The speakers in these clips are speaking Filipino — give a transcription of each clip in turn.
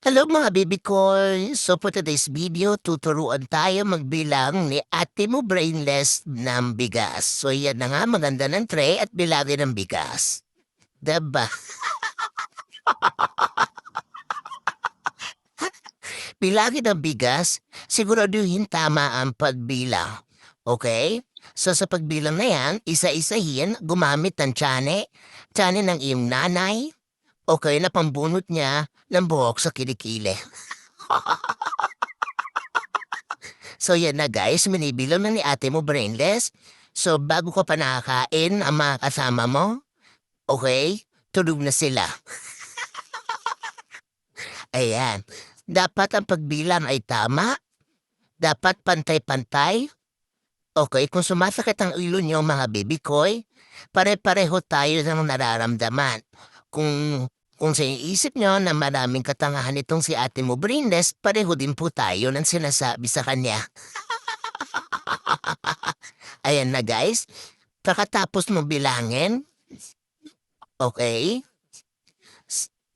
Hello mga baby ko! So for today's video, tuturuan tayo magbilang ni ate mo brainless ng bigas. So yan na nga, maganda ng tray at bilangin ng bigas. Diba? Bilangin ng bigas, siguraduhin tama ang pagbilang. Okay? So sa pagbilang na yan, isa-isahin, gumamit ng tsane ng iyong nanay, okay na pambunot niya ng buhok sa kilikili. So yan na guys, minibilang na ni ate mo brainless. So bago ka pa nakakain ang mga kasama mo, okay, tulog na sila. Ayan. Dapat ang pagbilang ay tama. Dapat pantay-pantay. Okay, kung sumasakit ang ulo niyo mga baby koy, pare-pareho tayo ng nararamdaman. Kung kung sa iisip niyo na maraming katangahan itong si ate mo brainless, pareho din po tayo ng sinasabi sa kanya. Ayan na guys, pagkatapos mo bilangin, okay?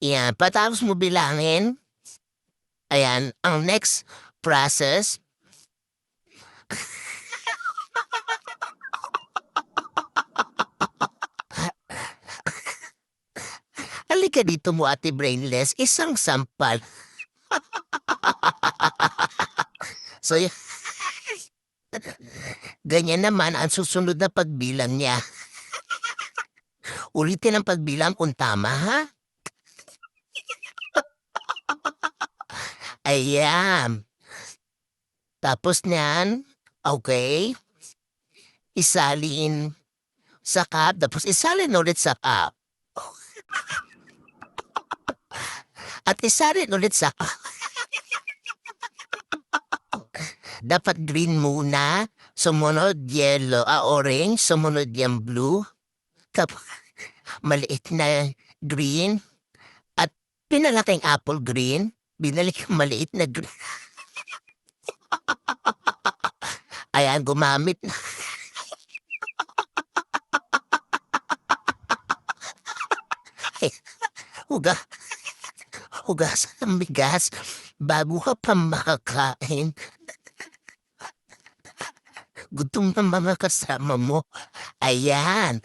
Yan, patapos mo bilangin, ayan, ang next process, halika dito mo ate brainless, isang sampal. So, ganyan naman ang susunod na pagbilang niya. Ulitin ang pagbilang kung tama, ha? Ayan. Tapos niyan, okay, isalin sa cup, tapos isalin ulit sa cup. At isalin ulit sa cup. Dapat green muna, sumunod yellow, orange, sumunod yung blue. Tapos, maliit na green. At pinalaking apple green, binalik yung maliit na green. Ayan, gumamit na. Ay, huga, hugasan ng bigas bago ka pa makakain. Gutom na mga kasama mo. Ayan.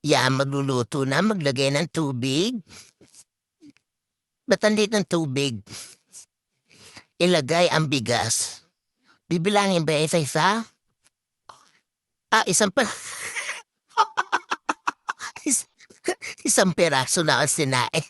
Yan, magluluto na, maglagay ng tubig. Ba't andito ng tubig? Ilagay ang bigas. Bibilangin ba isa-isa? Isang pa... Isang peraso na ang sinain.